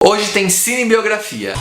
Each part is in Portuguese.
Hoje tem cinebiografia.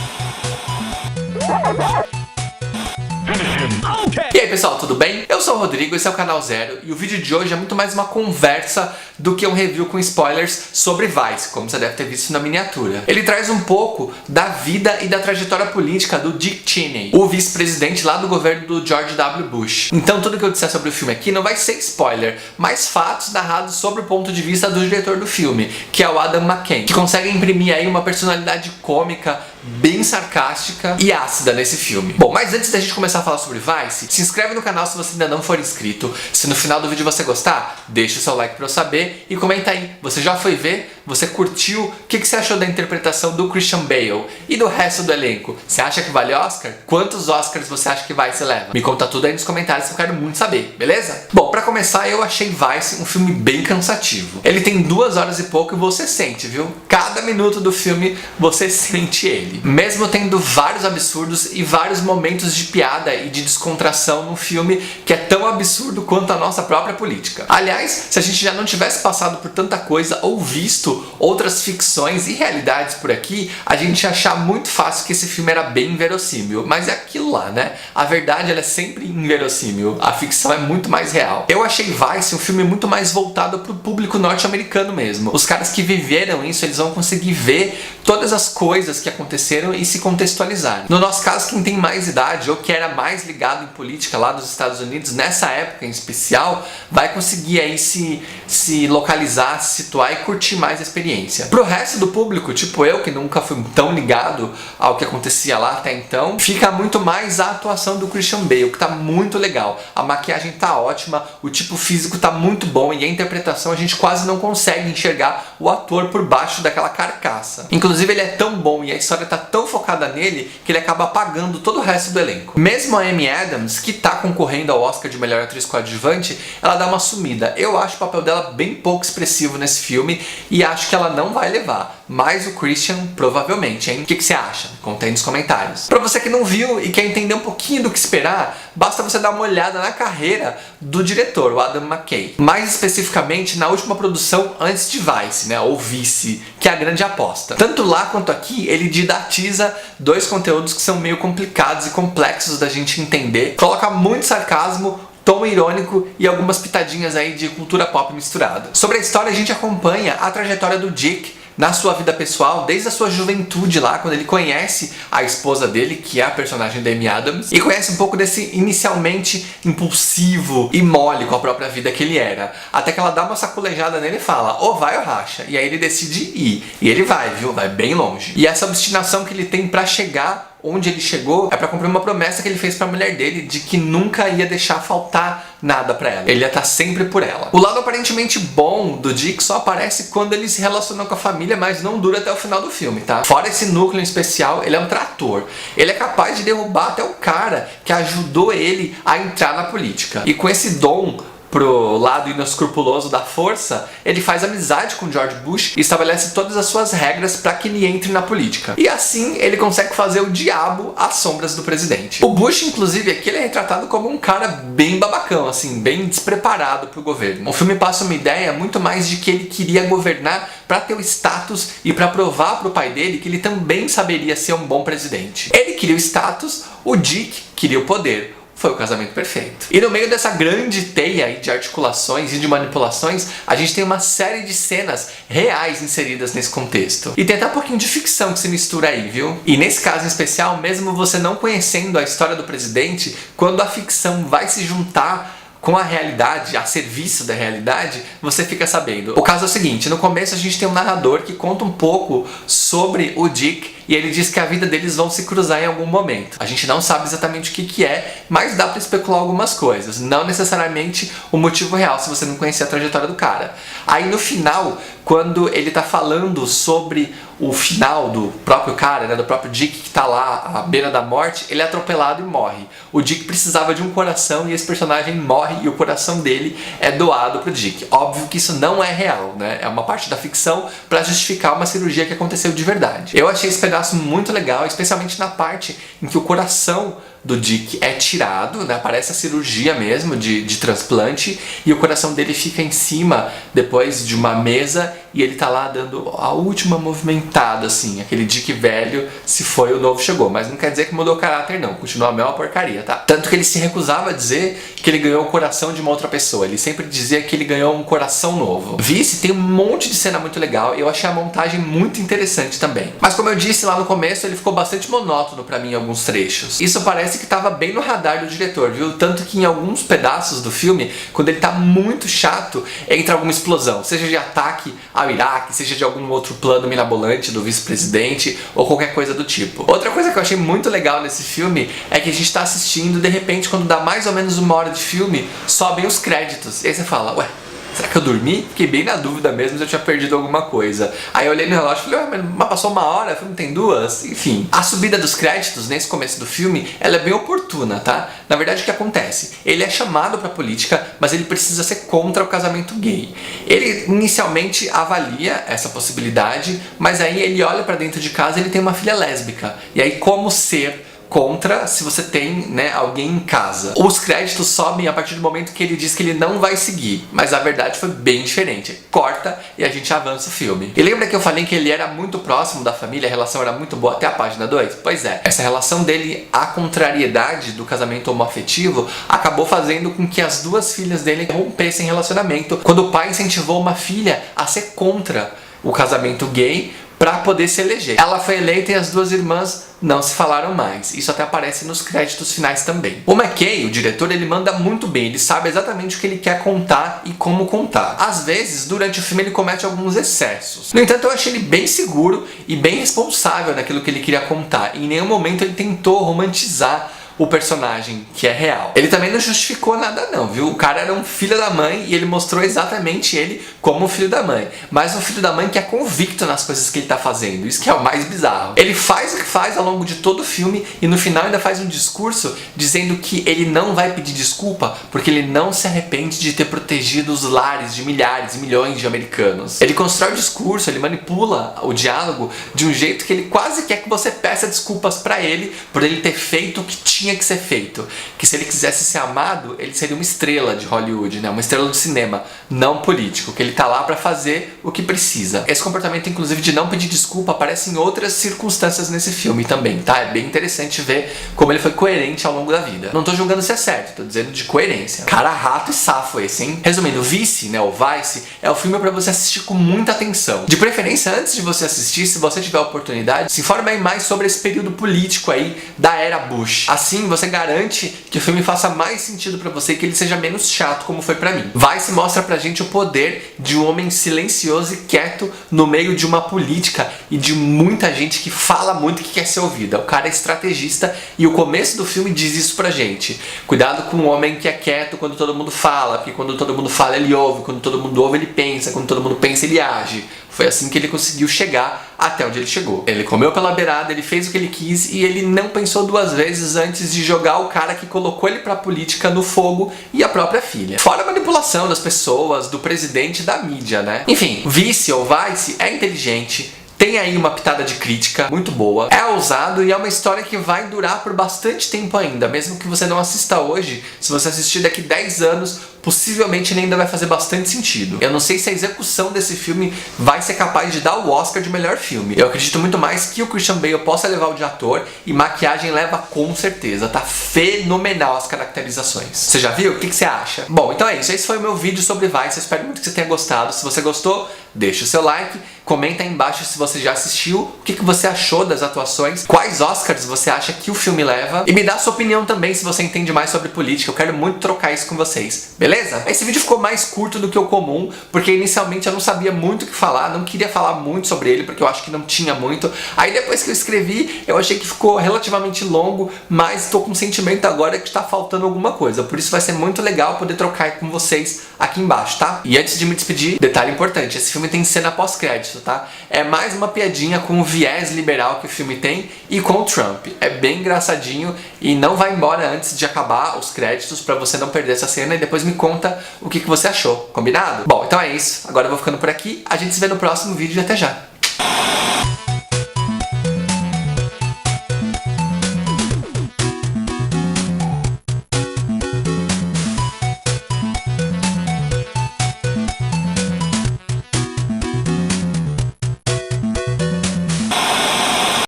E aí pessoal, tudo bem? Eu sou o Rodrigo, esse é o Canal Zero e o vídeo de hoje é muito mais uma conversa do que um review com spoilers sobre Vice, como você deve ter visto na miniatura. Ele traz um pouco da vida e da trajetória política do Dick Cheney, o vice-presidente lá do governo do George W. Bush. Então tudo que eu disser sobre o filme aqui não vai ser spoiler, mas fatos narrados sobre o ponto de vista do diretor do filme, que é o Adam McKay, que consegue imprimir aí uma personalidade cômica bem sarcástica e ácida nesse filme. Bom, mas antes da gente começar a falar sobre Vice, se inscreve no canal se você ainda não for inscrito. Se no final do vídeo você gostar, deixa o seu like pra eu saber e comenta aí, você já foi ver? Você curtiu? O que você achou da interpretação do Christian Bale e do resto do elenco? Você acha que vale Oscar? Quantos Oscars você acha que Vice leva? Me conta tudo aí nos comentários que eu quero muito saber, beleza? Bom, pra começar, eu achei Vice um filme bem cansativo. Ele tem 2 horas e pouco e você sente, viu? Cada minuto do filme você sente ele. Mesmo tendo vários absurdos e vários momentos de piada e de descontração no filme que é tão absurdo quanto a nossa própria política. Aliás, se a gente já não tivesse passado por tanta coisa ou visto outras ficções e realidades por aqui, a gente ia achar muito fácil que esse filme era bem inverossímil. Mas é aquilo lá, né? A verdade ela é sempre inverossímil. A ficção é muito mais real. Eu achei Vice um filme muito mais voltado pro público norte-americano mesmo. Os caras que viveram isso, eles vão conseguir ver todas as coisas que aconteceram e se contextualizar. No nosso caso, quem tem mais idade ou que era mais ligado em política lá dos Estados Unidos, nessa época em especial, vai conseguir aí se localizar, se situar e curtir mais a experiência. Pro resto do público, tipo eu, que nunca fui tão ligado ao que acontecia lá até então, fica muito mais a atuação do Christian Bale, que tá muito legal. A maquiagem tá ótima, o tipo físico tá muito bom e a interpretação a gente quase não consegue enxergar o ator por baixo daquela carcaça. Inclusive ele é tão bom e a história tá tão focada nele que ele acaba apagando todo o resto do elenco. Mesmo a Amy Adams, que tá concorrendo ao Oscar de melhor atriz coadjuvante, ela dá uma sumida. Eu acho o papel dela bem pouco expressivo nesse filme e acho que ela não vai levar. Mas o Christian provavelmente, hein? O que você acha? Conta aí nos comentários. Pra você que não viu e quer entender um pouquinho do que esperar, basta você dar uma olhada na carreira do diretor, o Adam McKay. Mais especificamente na última produção antes de Vice, né? Ou Vice, que é a grande aposta. Tanto lá quanto aqui, ele didatiza dois conteúdos que são meio complicados e complexos da gente entender. Coloca muito sarcasmo, tom irônico e algumas pitadinhas aí de cultura pop misturada. Sobre a história, a gente acompanha a trajetória do Dick na sua vida pessoal, desde a sua juventude lá, quando ele conhece a esposa dele, que é a personagem da Amy Adams, e conhece um pouco desse inicialmente impulsivo e mole com a própria vida que ele era. Até que ela dá uma sacolejada nele e fala, ou vai ou racha. E aí ele decide ir. E ele vai, viu? Vai bem longe. E essa obstinação que ele tem pra chegar onde ele chegou é pra cumprir uma promessa que ele fez pra mulher dele de que nunca ia deixar faltar nada pra ela. Ele ia estar sempre por ela. O lado aparentemente bom do Dick só aparece quando ele se relaciona com a família, mas não dura até o final do filme, tá? Fora esse núcleo em especial, ele é um trator. Ele é capaz de derrubar até o cara que ajudou ele a entrar na política. E com esse dom pro lado inescrupuloso da força, ele faz amizade com George Bush e estabelece todas as suas regras para que ele entre na política. E assim ele consegue fazer o diabo às sombras do presidente. O Bush, inclusive, aqui ele é retratado como um cara bem babacão, assim, bem despreparado pro governo. O filme passa uma ideia muito mais de que ele queria governar para ter o status e para provar pro pai dele que ele também saberia ser um bom presidente. Ele queria o status, o Dick queria o poder. Foi o casamento perfeito. E no meio dessa grande teia de articulações e de manipulações, a gente tem uma série de cenas reais inseridas nesse contexto. E tem até um pouquinho de ficção que se mistura aí, viu? E nesse caso em especial, mesmo você não conhecendo a história do presidente, quando a ficção vai se juntar com a realidade, a serviço da realidade, você fica sabendo. O caso é o seguinte, no começo a gente tem um narrador que conta um pouco sobre o Dick e ele diz que a vida deles vão se cruzar em algum momento. A gente não sabe exatamente o que é, mas dá pra especular algumas coisas. Não necessariamente o motivo real, se você não conhecer a trajetória do cara. Aí no final, quando ele tá falando sobre o final do próprio cara, né, do próprio Dick que tá lá à beira da morte, ele é atropelado e morre. O Dick precisava de um coração e esse personagem morre e o coração dele é doado pro Dick. Óbvio que isso não é real, né? É uma parte da ficção pra justificar uma cirurgia que aconteceu de verdade. Eu achei esse pedaço muito legal, especialmente na parte em que o coração do Dick é tirado, né? Parece a cirurgia mesmo de transplante, e o coração dele fica em cima depois de uma mesa e ele tá lá dando a última movimentada, assim. Aquele Dick velho se foi, o novo chegou. Mas não quer dizer que mudou o caráter, não. Continua a mesma porcaria, tá? Tanto que ele se recusava a dizer que ele ganhou o coração de uma outra pessoa. Ele sempre dizia que ele ganhou um coração novo. Vice tem um monte de cena muito legal e eu achei a montagem muito interessante também. Mas como eu disse lá no começo, ele ficou bastante monótono pra mim em alguns trechos. Isso parece que tava bem no radar do diretor, viu? Tanto que em alguns pedaços do filme, quando ele tá muito chato, entra alguma explosão. Seja de ataque ao Iraque, seja de algum outro plano mirabolante do vice-presidente ou qualquer coisa do tipo. Outra coisa que eu achei muito legal nesse filme é que a gente tá assistindo, de repente, quando dá mais ou menos 1 hora de filme, sobem os créditos. E aí você fala, ué, será que eu dormi? Fiquei bem na dúvida mesmo se eu tinha perdido alguma coisa. Aí eu olhei no relógio e falei, mas passou 1 hora, o filme tem 2? Enfim, a subida dos créditos nesse começo do filme, ela é bem oportuna, tá? Na verdade, o que acontece? Ele é chamado pra política, mas ele precisa ser contra o casamento gay. Ele inicialmente avalia essa possibilidade, mas aí ele olha pra dentro de casa e ele tem uma filha lésbica. E aí como ser contra se você tem, né, alguém em casa? Os créditos sobem a partir do momento que ele diz que ele não vai seguir, mas a verdade foi bem diferente. Corta e a gente avança o filme. E lembra que eu falei que ele era muito próximo da família, a relação era muito boa até a página 2? Pois é, essa relação dele, a contrariedade do casamento homoafetivo, acabou fazendo com que as 2 filhas dele rompessem relacionamento, quando o pai incentivou uma filha a ser contra o casamento gay para poder se eleger. Ela foi eleita e as 2 irmãs não se falaram mais. Isso até aparece nos créditos finais também. O McKay, o diretor, ele manda muito bem. Ele sabe exatamente o que ele quer contar e como contar. Às vezes, durante o filme, ele comete alguns excessos. No entanto, eu achei ele bem seguro e bem responsável naquilo que ele queria contar. Em nenhum momento ele tentou romantizar o personagem que é real. Ele também não justificou nada não, viu? O cara era um filho da mãe e ele mostrou exatamente ele como um filho da mãe. Mas um filho da mãe que é convicto nas coisas que ele tá fazendo. Isso que é o mais bizarro. Ele faz o que faz ao longo de todo o filme e no final ainda faz um discurso dizendo que ele não vai pedir desculpa porque ele não se arrepende de ter protegido os lares de milhares e milhões de americanos. Ele constrói o discurso, ele manipula o diálogo de um jeito que ele quase quer que você peça desculpas pra ele por ele ter feito o que tinha que ser feito. Que se ele quisesse ser amado, ele seria uma estrela de Hollywood, né? Uma estrela do cinema, não político, que ele tá lá pra fazer o que precisa. Esse comportamento, inclusive, de não pedir desculpa, aparece em outras circunstâncias nesse filme também, tá? É bem interessante ver como ele foi coerente ao longo da vida. Não tô julgando se é certo, tô dizendo de coerência. Cara rato e safo esse, hein? Resumindo, Vice, né, o Vice, é o filme pra você assistir com muita atenção. De preferência, antes de você assistir, se você tiver a oportunidade, se informe aí mais sobre esse período político aí da era Bush. Assim, você garante que o filme faça mais sentido pra você e que ele seja menos chato como foi pra mim. Vice mostra pra gente o poder de um homem silencioso e quieto no meio de uma política e de muita gente que fala muito que quer ser ouvida. O cara é estrategista e o começo do filme diz isso pra gente. Cuidado com um homem que é quieto quando todo mundo fala, porque quando todo mundo fala ele ouve, quando todo mundo ouve ele pensa, quando todo mundo pensa ele age. Foi assim que ele conseguiu chegar até onde ele chegou. Ele comeu pela beirada, ele fez o que ele quis e ele não pensou 2 vezes antes de jogar o cara que colocou ele pra política no fogo e a própria filha. Fora a manipulação das pessoas, do presidente e da mídia, né? Enfim, Vice ou Vice é inteligente, tem aí uma pitada de crítica muito boa, é ousado e é uma história que vai durar por bastante tempo ainda. Mesmo que você não assista hoje, se você assistir daqui 10 anos, possivelmente ele ainda vai fazer bastante sentido. Eu não sei se a execução desse filme vai ser capaz de dar o Oscar de melhor filme. Eu acredito muito mais que o Christian Bale possa levar o de ator e maquiagem leva com certeza. Tá fenomenal as caracterizações. Você já viu? O que você acha? Bom, então é isso. Esse foi o meu vídeo sobre Vice. Eu espero muito que você tenha gostado. Se você gostou, deixa o seu like. Comenta aí embaixo se você já assistiu, o que você achou das atuações, quais Oscars você acha que o filme leva e me dá a sua opinião também se você entende mais sobre política. Eu quero muito trocar isso com vocês, beleza? Esse vídeo ficou mais curto do que o comum, porque inicialmente eu não sabia muito o que falar, não queria falar muito sobre ele, porque eu acho que não tinha muito. Aí depois que eu escrevi, eu achei que ficou relativamente longo, mas tô com um sentimento agora que tá faltando alguma coisa. Por isso vai ser muito legal poder trocar com vocês aqui embaixo, tá? E antes de me despedir, detalhe importante, esse filme tem cena pós-crédito, tá? É mais uma piadinha com o viés liberal que o filme tem e com o Trump. É bem engraçadinho e não vai embora antes de acabar os créditos pra você não perder essa cena e depois me conta o que você achou, combinado? Bom, então é isso. Agora eu vou ficando por aqui. A gente se vê no próximo vídeo e até já!